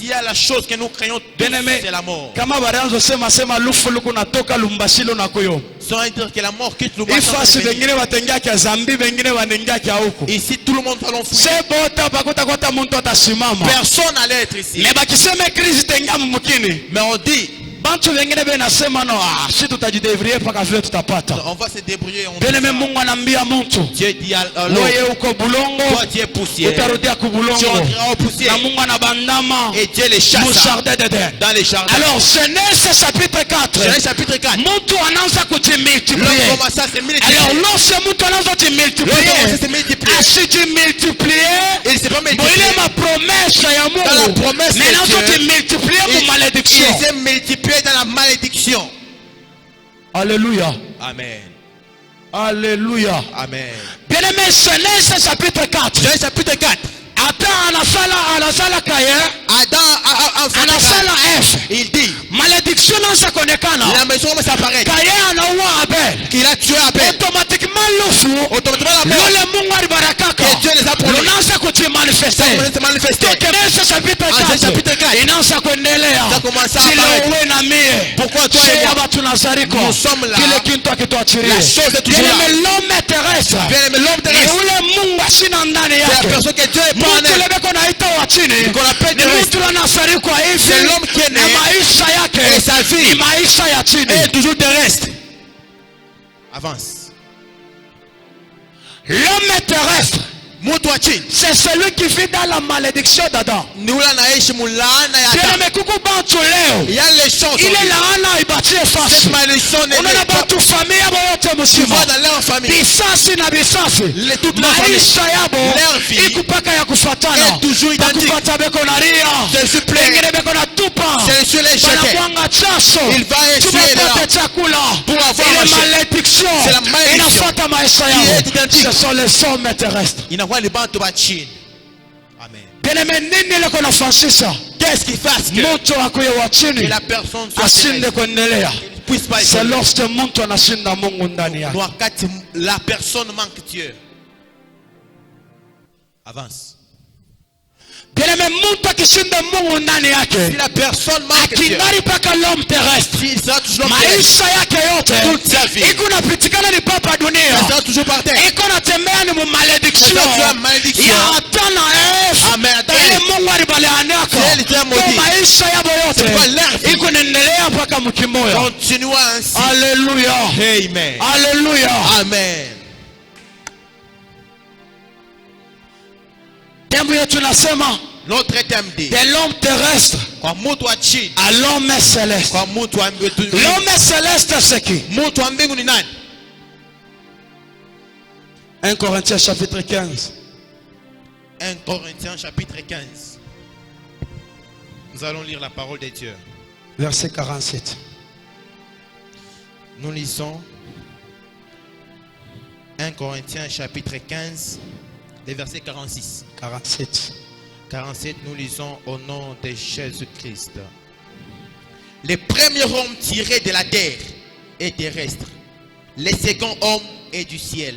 y a la chose que nous craignons, c'est la mort. Sans dire que la mort quitte le ici tout le monde va l'enfouir. Personne n'allait être ici. Mais on dit on va se débrouiller. Dieu dit à l'homme, toi tu es poussière, tu rentreras au poussière. Et Dieu les chasse dans les jardins. Alors Genèse chapitre 4, Genèse chapitre 4, l'homme commence à se multiplier. Alors lorsque tu multiplies, si tu multiplies, il s'est pas multiplié. Il ma promesse dans la promesse maintenant tu multiplies pour malédiction. Il s'est multiplié dans la malédiction. Alléluia. Amen. Alléluia. Amen. Bien-aimé, Genèse chapitre 4. Genèse chapitre 4. Il dit malédiction dans sa connexion. La maison commence à apparaître. Il a tué Abel. Automatiquement la mort. Que Dieu les unaanza kujimanifeste. Toka Genesis chapitre 4 inaanza kuendelea. Sile uwe na mie. Sile hapa tunazariko. Kile kitu akituachiria. L'homme terrestre. Ni ule Mungu asina ndani yake. Mtu lebeko naita wa chini. Ni mtu anazarikwa hivi. Na maisha yake ni maisha ya chini. Toujours terrestre. Avance. L'homme terrestre, c'est celui qui vit dans la malédiction d'Adam. Il est laana ibatie fasi. Unaona batu familia bote msima. Bisasi na bisasi. Maisha yabo ikupaka ya kufatana. Takupata beko na ria. Pengine beko na tupa. Banakuanga chaso. Tumepata chakula. Ile malédiction inafata maisha yabo. Ce sont les hommes terrestres. Amen. Bien-aimé, nini leko nafasi ça? Qu'est-ce qui fait que mtu akuye wa chini la personne soit ashinde kuendelea? puisse pas C'est lorsque mtu anashinda Mungu ndani yake. la personne manque Dieu. Avance. Bien-aimé, mtu akishinda Mungu ndani yake, Si la personne manque Dieu, akingari paka l'homme terrestre, il sera toujours maisha yake yote toute sa vie. iko napitikana ni papa dunia, Il sera toujours par terre. iko natembea ni mu malédiction Malédiction. ya Adam na Eva. Amen. Ile Mungu alibaleanaka C'est le terme maudit. maisha yabo yote C'est pas leur vie. iko naendelea mpaka mkimoyo. Continuons ainsi. Alléluia. Amen. Alléluia. Amen. Tembo yetu nasema Notre thème dit de l'homme terrestre kwa mtu wa chini, à l'homme céleste. kwa mtu wa mbinguni. L'homme céleste c'est qui? Mtu wa mbinguni ni nani? 1 Corinthiens chapitre 15. 1 Corinthiens chapitre 15. Nous allons lire la parole de Dieu. Verset 47. Nous lisons 1 Corinthiens chapitre 15, les versets 46. 47. 47, nous lisons au nom de Jésus-Christ. Le premier homme tiré de la terre est terrestre. Le second homme est du ciel.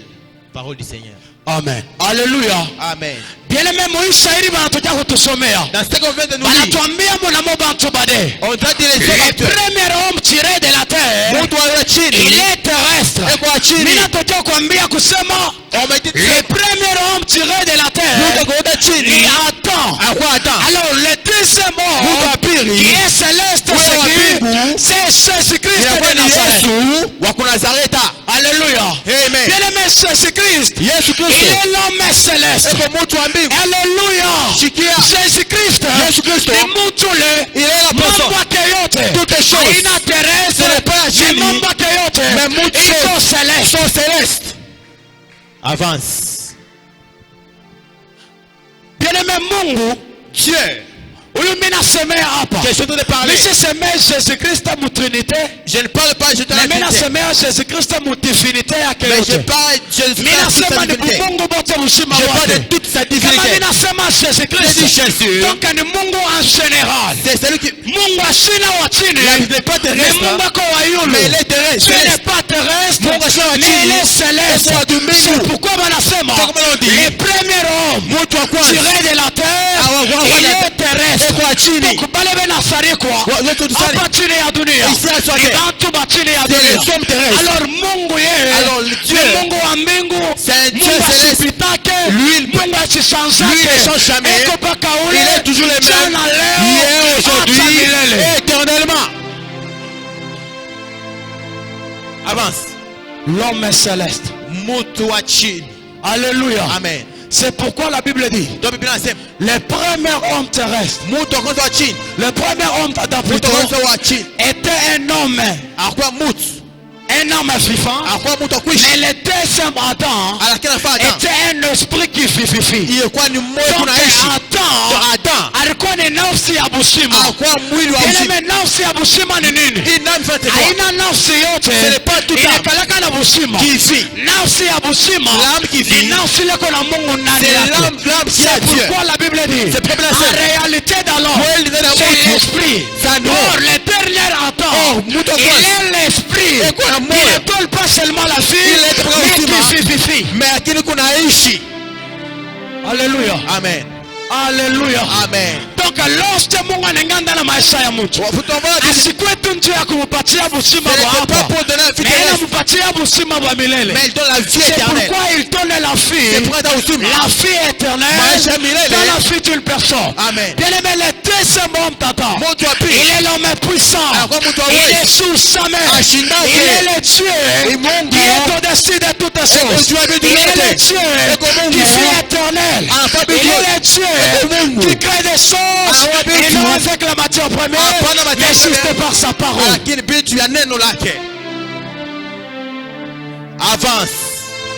Parole du Seigneur. Amen. Alléluia. Amen. Bien-aimé, Moïse Saïri banatuja kutusomea. Dans ce qu'on vient de nous dire, Banatuambia mwanamo bantu bade. on doit dire les Le hommes. premier homme tiré de la terre, Mtu wa chini, il est terrestre. eko chini. Mimi natokea kuambia kusema On m'a dit le premier homme tiré de la mtu terre, kwa chini. il attend. Akwa attend. Alors le deuxième Mtu homme wa pili, qui est céleste, Wewe wa mbingu, c'est Jésus-Christ inakuwa de ni Nazareth. Yesu wa Nazareta. Alléluia. Amen. Bien-aimé, Jésus-Christ, Yesu il Kristo. est l'homme céleste. Eko mtu wa mbingu. Alléluia. Shikia. Jésus-Christ Yesu Kristo. ni mtu le Il est la personne. mambo yake yote Toutes les choses. haina terrestre, Ce n'est pas la ni chini. mambo yake yote Mais mtu iko céleste. sont célestes. Avance. Bien-aimé, Mungu Dieu. huyu mimi nasemea hapa, Je suis en train de parler. mimi sisemea Jésus-Christ mu trinité, Je ne parle pas, je te na mimi la nasemea Jésus-Christ mu divinité yake mais je yote. parle de Mimi Jésus-Christ toute nasema sa ni divinité. Mungu bote mzima Je parle de wake. toute sa Kama mimi divinité. nasema Je dis Jésus-Christ, Jésus. donc ni Mungu en général. C'est celui qui Mungu asina wa chini, il n'est pas ni terrestre, Mungu ako wa yulu. mais il est terrestre. Ce n'est pas terrestre, Mungu asina wa mais chini, il est céleste. eko wa mbingu. C'est pourquoi wanasema C'est comme on dit. le premier homme mtu wa kwanza. tiré de la terre, il est terrestre. Eko wa chini. Donc bale benasarikwa Wote tusali. hapa chini ya dunia, Ici à sote. ni bantu ba chini ya C'est dunia. les hommes terrestres. Alors Mungu yeye, Alors, Dieu, ni Mungu wa mbingu, c'est un Dieu Mungu céleste. asipitake, Lui, Mungu lui, asichanzake, il ne change jamais. eko paka ule, Il est toujours le même. jana leo, Hier, hata aujourd'hui, milele. éternellement. Avance. L'homme céleste. Mtu wa chini. Alléluia. Amen. C'est pourquoi la Bible dit Donc Biblia inasema le premier homme terrestre, mtu wa kwanza wa chini. le premier homme d'Adam Mtu plutôt, wa kwanza wa chini. était un homme vivant, Akuwa mtu wa kuishi. mais le deuxième Adam Lakini anafaa Adam. était un esprit qui vivifie. Ilikuwa ni moyo Donc unaishi. Adam alikuwa ni nafsi ya busima. Akuwa mwili wa uzima. Ile nafsi ya busima ni nini? Hii nani fete kwa? Haina nafsi yote. Ce n'est pas tout ça. Inakalaka na busima. Qui vit. Nafsi ya busima L'âme qui vit. ni nafsi leko na Mungu ndani C'est yake. l'âme qui a C'est Dieu. pourquoi la Bible dit C'est pourquoi la en Bible dit, réalité d'alors Kweli ndani ya c'est mtu. l'esprit. Ça nous. Or le dernier Adam, mtu wa il kwanza. est l'esprit Et quoi, qui moyo. ne tole pas seulement la vie, Il est mais uzima. qui vivifie. Mais lakini kunaishi. Alléluia. Amen. Alléluia. Amen. Donc lorsque Mungu anaingia na maisha ya mtu, asikuwe tu njia ya kumpatia busima wa hapa, mais anampatia busima wa milele. C'est pourquoi il donne la vie éternelle dans la vie d'une personne. Bien-aimé, le deuxième homme t'attend. Il est l'homme puissant. Il est sous sa main. Il est le Dieu qui est au-dessus de toutes choses. Il est le Dieu qui fait éternel. Il est le Dieu qui crée des choses et non avec la matière première, mais juste par sa parole. Avance.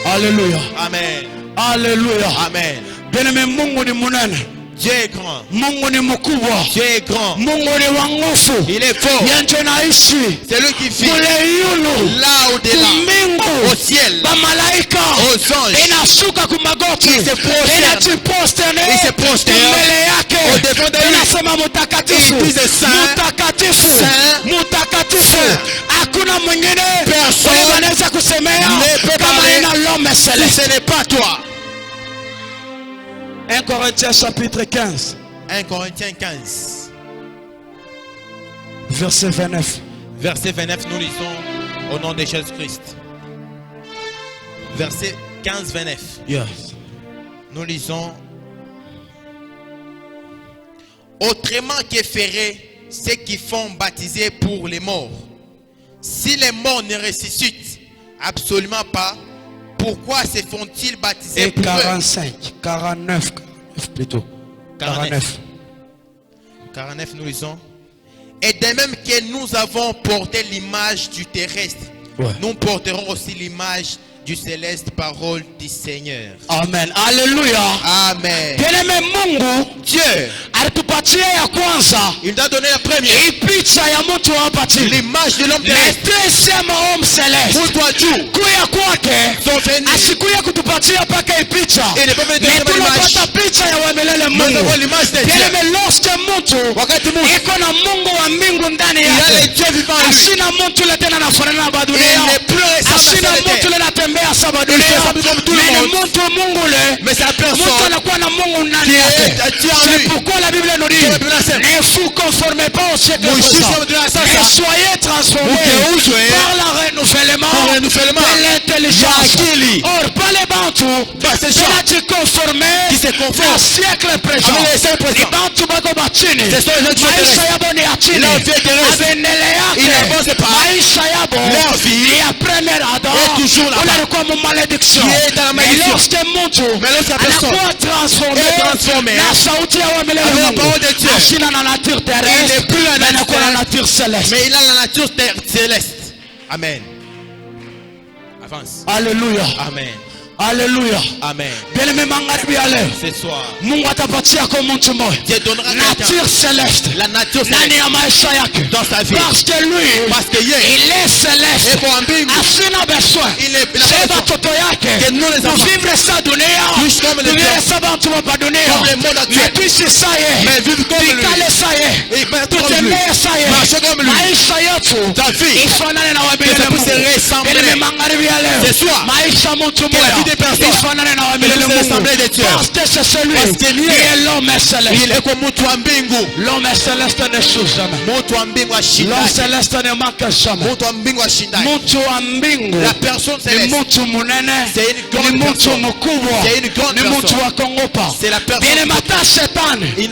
Alléluia. Amen. Alléluia. Amen. Bien-aimé, Mungu ni munene. Dieu est grand. Mungu ni mkubwa. Dieu est grand. Mungu ni wangofu. Il est fort. Yeye naishi. C'est lui qui fait. Là au ciel. Bamalaika. Aux anges. Inashuka kumagoti. Il se prosterne. Il se prosterne. Mbele yake. Au devant de lui. Inasema mutakatifu. Il dit Mutakatifu. Saint. Mutakatifu. Hakuna mwingine. Personne anaweza kusemea kama ina l'homme céleste. Ce n'est pas toi. 1 Corinthiens chapitre 15. 1 Corinthiens 15. Verset 29. Verset 29, nous lisons au nom de Jésus-Christ. Verset 15, 29. Yes. Nous lisons. Autrement que feraient ceux qui font baptiser pour les morts. Si les morts ne ressuscitent absolument pas, pourquoi se font-ils baptiser et pour 45, eux? 49 plutôt. 49. 49, nous lisons. Et de même que nous avons porté l'image du terrestre, nous porterons aussi l'image du céleste, parole du Seigneur. Amen. Alléluia. Amen. Bien-aimé Mungu, Dieu alitupatia ya kwanza. Il t'a donné la première. Picha ya mtu hapa chini. L'image de l'homme terrestre. Le deuxième homme céleste. Kuya kwake. Asikuya kutupatia paka picha. Mais tunapata picha ya wamelele Mungu. Bien-aimé, lorsque mtu iko na Mungu wa mbingu ndani yake. Asina mtu le tena anafanana na badunia. Asina mtu le anatembea sawa dunia. Mtu Mungu le. Mais sa personne. Mtu anakuwa na Mungu ndani yake. C'est pourquoi la Bible nous dit, ne vous conformez pas au siècle présent, mais soyez transformés par le renouvellement de l'intelligence. Or, pas les Bantous, cela se conformer au siècle présent. Les Bantous bako bachini, maisha yabo ni achini, abenele yake, maisha yabo ni ya premier Adam, ulikuwa mu malédiction. Mais lorsque mtu anakuwa transformé na sauti ya wamelele Mungu, asina na nature terrestre, mais anakuwa na nature céleste. Mais il a la nature céleste. Amen. Avance. Alléluia. Amen. Alléluia. Amen. Bien-aimé magharibi ya leo, ce soir, Mungu atapatia kwa mtu mmoja nature céleste la nature ndani ya maisha yake, dans sa vie. Parce que lui, il est céleste. Asina besoin c'est watoto yake kuvivre sa dunia, tuvile sa bantu wa dunia, mais tuishi sa ye, tukale sa ye, tutembee sa ye, maisha yetu ifanane na wabele Mungu. Bien-aimé magharibi ya leo, maisha mtu mmoja ifanane na wabele Mungu. Parce que c'est celui qui est l'homme céleste. L'homme céleste ne choose jamais. L'homme céleste ne manque jamais. Mtu wa mbingu ni mtu munene, ni mtu mkubwa, ni mtu wa kongopa. Bine mata shetani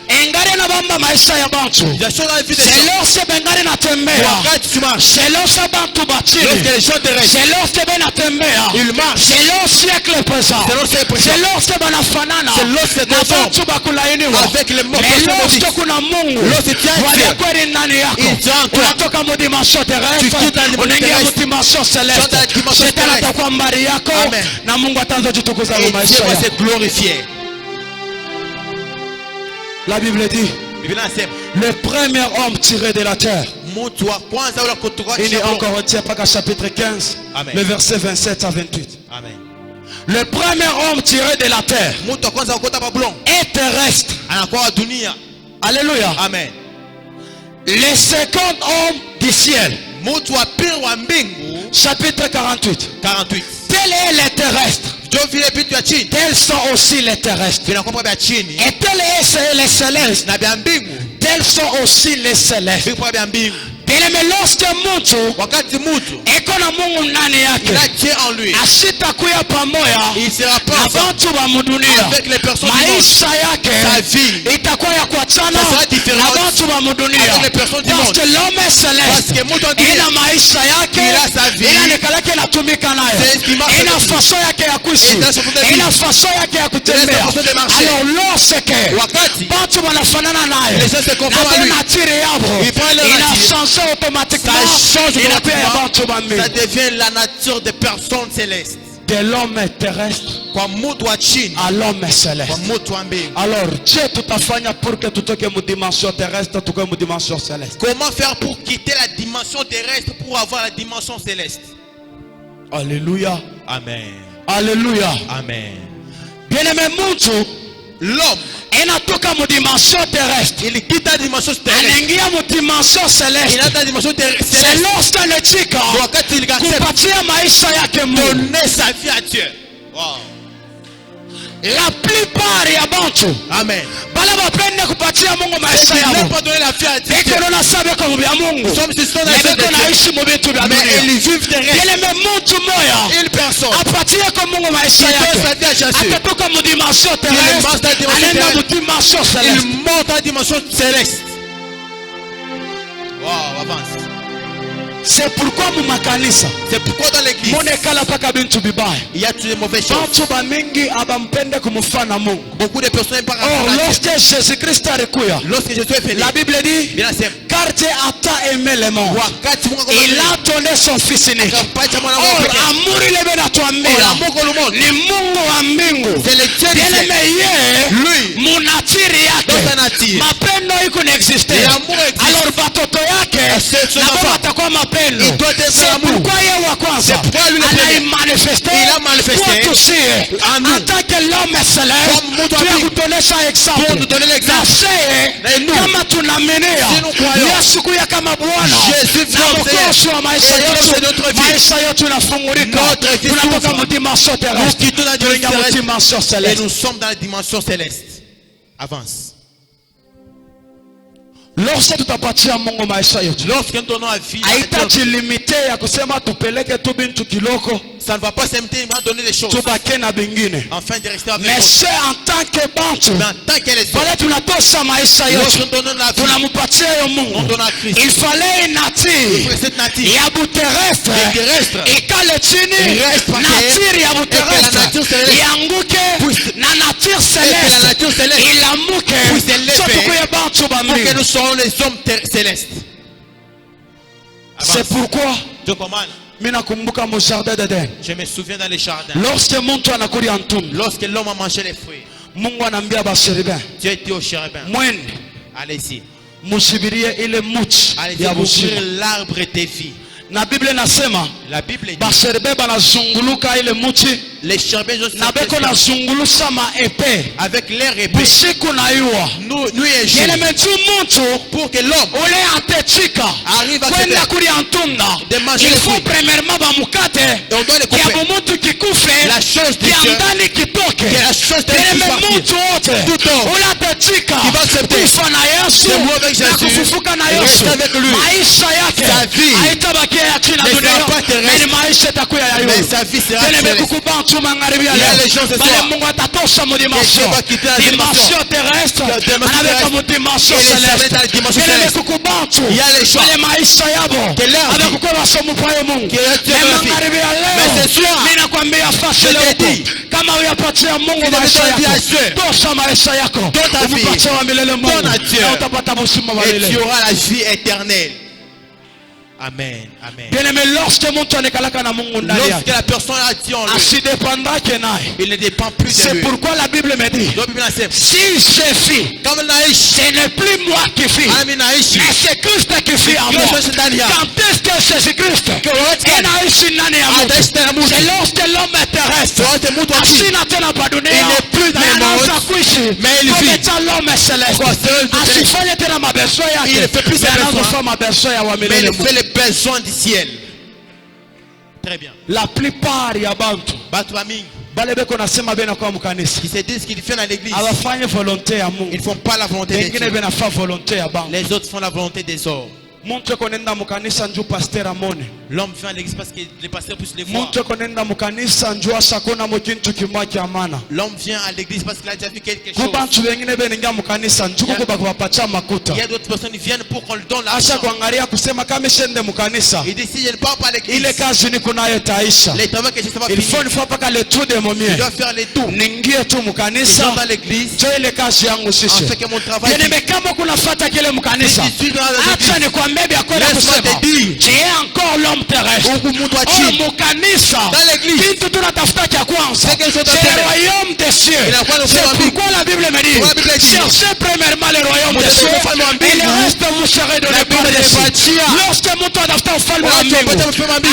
engari na bamba maisha ya bantu, c'est lorsque bengari na tembea, c'est lorsque bantu batili, c'est lorsque bena tembea, c'est lorsque siècle présent, c'est lorsque banafanana na bantu bakulainiwa. Mais lorsque kuna Mungu walikweli ndani yako, unatoka mu dimension terrestre unaingia mu dimension céleste. Shetani atakuwa mbari yako na Mungu ataanza kutukuza kwa maisha yako. La Bible dit, le premier homme tiré de la terre. Il est encore Corinthiens chapitre 15, le verset 27 à 28. Amen. Le premier homme tiré de la terre est terrestre. Alléluia. Amen. Le second homme du ciel, chapitre 48. Tel est le terrestre. tels sont aussi les terrestres. Et tels les célestes, tels sont aussi les célestes. Bien-aimé, lorsque mtu eko na Mungu ndani yake, asitakuya pamoja na watu wa mudunia, maisha yake itakuwa ya kuachana na watu wa mudunia. Parce que l'homme céleste ina maisha yake, ina nekalake inatumika nayo, ina faso yake ya kuishi, ina faso yake ya kutembea. Alors lorsque watu wanafanana naye na natire yabo ina change automatiquement, ça devient la nature des personnes célestes. De l'homme terrestre à l'homme céleste. Alors Dieu tutafanya pour que tutoke mu dimension terrestre tukoe mu dimension céleste. Comment faire pour quitter la dimension terrestre pour avoir la dimension céleste? Alléluia. Amen. Alléluia. Amen. Bien-aimé, l'homme inatoka mu dimension terrestre, il quitte la dimension terrestre, anaingia mu dimension céleste. Il a la dimension céleste. C'est lorsque le chika kupatia maisha yake Mungu, donner sa vie à Dieu. Wow. La plupart ya bantu, amen, bala bapende kupatia Mungu maisha yao, ne pas donner la vie à Dieu. Eko na sabe kwa bya Mungu, eko na ishi mu bitu bya dunia. Ils vivent terrestre. Ile mtu moya, une personne apatie kwa Mungu maisha yake, atatoka mu dimension terrestre, anaenda mu dimension céleste. Il monte en dimension céleste. Wow, avance. C'est pourquoi mu makanisa, c'est pourquoi dans l'église monekala paka bintu bibaya, il y a toutes les mauvaises choses. Bantu bamingi abampende kumfana Mungu. Beaucoup de personnes par rapport à lorsque Jésus-Christ alikuya, lorsque Jésus est venu, la Bible dit, car Dieu a tant aimé le monde, il a donné son fils unique. Or amour ile benatuambia ni Mungu wa mbingu, bien-aimé yeye munatiri yake, mapendo iko n'existe. Alors batoto yake nabo batakuwa mapendo. C'est pourquoi yeye wa kwanza anaimanifeste kwetu sie en tant que l'homme céleste, tuyakutonesha exemple na sie kama tunamenea Yesu kuya kama Bwana na mwokozi wa maisha yetu inafungulika, tunatoka mu dimension terrestre tunaingia mu dimension céleste, et nous sommes dans la dimension céleste. Avance. Lorsque tutapatia Mungu maisha yetu, lorsque nous donnons la vie, haitaji limite ya kusema tupeleke tu bintu kiloko, ça ne va pas s'imiter, il va donner les choses tubake na bingine, afin de rester avec mais c'est en tant que bantu, mais en tant que les autres, pale tunatosha maisha yetu, tunamupatia yo Mungu, il fallait une nature ya buterrestre ikale chini, nature ya buterrestre ianguke na nature céleste ilamuke, sotukuye bantu ba pour que nous soyons les hommes célestes. C'est pourquoi je commande. Je me souviens dans les jardins. Lorsque l'homme a mangé les fruits, Dieu dit aux chérubins, allez-y, allez-y ouvrir l'arbre de vie. Na Bible nasema, la Bible dit, basherbe banazunguluka ile muti, les chérubins na beko nazungulusa ma épée avec leur épée. Busiku na yua nous et jour, ele metu muntu pour que l'homme ole atechika arrive à kwenda kuli antunda de manger il les faut fruits. premièrement bamukate ya bumuntu kikufe la chose de Dieu, ndani kitoke la chose de ele muntu wote ole atechika qui va accepter kufa na Yesu na kufufuka na Yesu maisha yake sa vie haitabaki ya chini ne dunia, sera pas terrestre, maisha itakuwa ya mais sa vie sera céleste. Il y a les gens ce soir Mungu atatosha mu dimension terrestre anaweka mu dimension céleste. Il y a les gens maisha yabo anakuwa wasomu kwa Mungu. Mais ce soir ninakwambia fashe leo kama uyapatia Mungu maisha yako, tosha maisha yako, umpatie wa milele Mungu na utapata uzima wa milele. Et tu auras la vie éternelle. Amen. Amen. Lorsque la personne a dit en lui, il ne dépend plus de lui. C'est pourquoi la Bible me dit, si je vis, ce n'est plus moi qui vis, mais c'est Christ qui vit en moi. Quand est-ce que Jésus-Christ c'est lorsque l'homme est terrestre, il n'est plus dans le monde, mais il vit. L'homme est céleste. Il ne fait plus ses besoins, mais il fait les besoins du ciel. Très bien. La plupart ya bantu Qui se disent qu'ils font dans l'église. Ils Ils ne font pas la volonté de Dieu. Les autres font la volonté des hommes. L'homme vient à l'église parce que les pasteurs puissent les voir. L'homme vient à l'église parce qu'il a déjà vu quelque chose. Il y a d'autres personnes qui viennent pour qu'on le donne l'argent. Il dit si je ne pars pas à l'église, les travaux que je sais pas finir. Je dois faire les tours. Je dans l'église. En fait que mon travail. Laisse-moi te dire. Tu es encore l'homme terrestre. Dans l'église. C'est le royaume des cieux. C'est pourquoi la Bible me dit cherchez premièrement le royaume des cieux et le reste vous serez donné par-dessus. Lorsque mon toit d'affaires fait le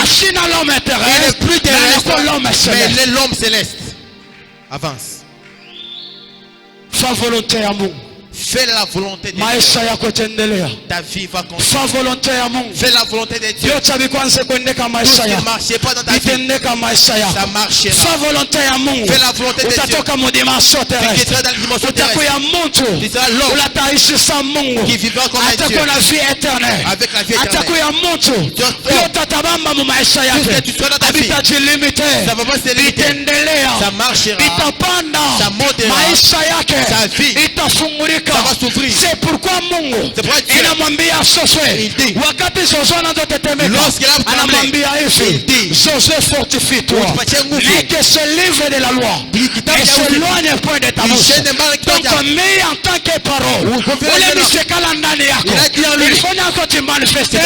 Chine l'homme est terrestre, plus terrestre, mais l'homme céleste. Avance. Fais volonté à mon. Fais la volonté de Dieu. Ta vie va continuer. Fais la volonté de Dieu. Tout ce ne marchait pas dans ta vie, ça marchera. Fais la volonté de Dieu. Tu seras dans la dimension terrestre. Tu seras l'homme qui vivra comme un Dieu. Avec la vie éternelle. Tout ce que tu seras dans ta vie, ça va pas se limiter. Ça marchera. Ça montera. Sa vie. Ça va s'ouvrir. C'est pourquoi Mungu anamwambia Josué wakati Josué anazotetemeka anamwambia hivi Josué fortifie-toi mais que ce livre de la loi ne s'éloigne point de ta bouche. Donc mets en tant que parole ule mishekala ndani yako ilifanya yako jimanifeste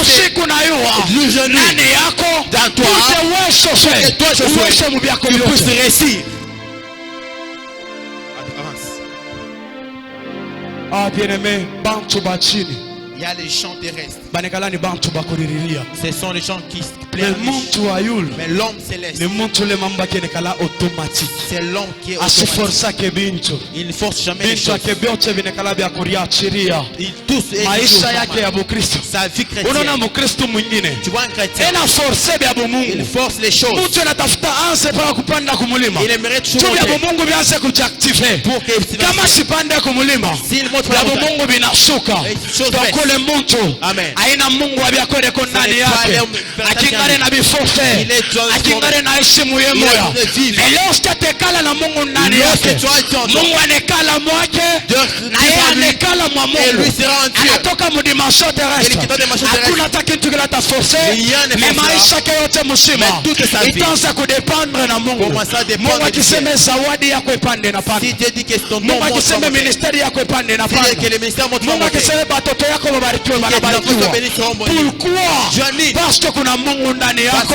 usiku na yua ndani yako ute wewe uweze mubyako vyote. Ah bien-aimé, bantu bachini. Il y a les chants terrestres. Ce sont les chants qui plaisent. Mais l'homme céleste. C'est l'homme qui est automatique. Il ne force jamais les choses. Il tousse sa vie chrétienne. Tu vois un chrétien. Il force les choses. Il aimerait toujours monter. Pour que s'il monte la montagne, ule mtu aina Mungu abiakwendeko ndani yake akingare na bifofe akingare na heshimu ye moyo leo sitatekala na Mungu ndani yake. Mungu anekala mwake na yeye anekala mwa Mungu, anatoka mudimension terrestre. Hakuna hata kitu kile ataforce mais maisha yake yote mzima itaanza kudependre na Mungu. Mungu akisema zawadi yako ipande na pande, Mungu akisema ministeri yako ipande na pande, Mungu akisema watoto yako wabarikiwe wanabarikiwa. Pourquoi? Parce que kuna Mungu ndani yako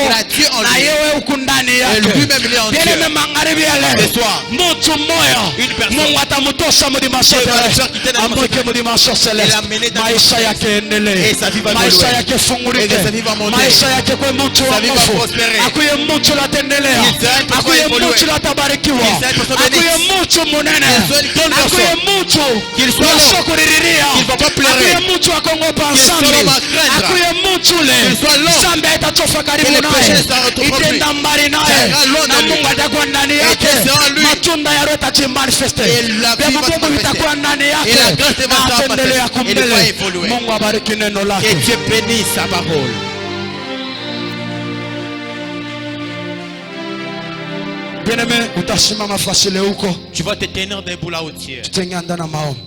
na yewe uko ndani yake. Yeye magharibi ya leo mtu mmoja Mungu atamtosha mudimension terrestre amweke mudimension celeste. Maisha yake endelee, maisha yake fungulike, maisha yake kwa mtu wa Mungu akuye mtu latendelea, akuye mtu latabarikiwa, akuye mtu munene, akuye mtu wasokuriria, akuye mtu akongopa ensemble, akuye mtu le sambe atatofa karibu naye, itenda mbali naye na Mungu atakuwa ndani yake. Matunda ya roho yatajimanifeste, vya Mungu vitakuwa ndani yake na atendelea kumbele. Mungu abariki neno lake. Que Dieu bénisse sa parole. Bien-aimé, utasimama fasile huko. Tu vas te tenir debout là où tu es. Tutengana na maombi.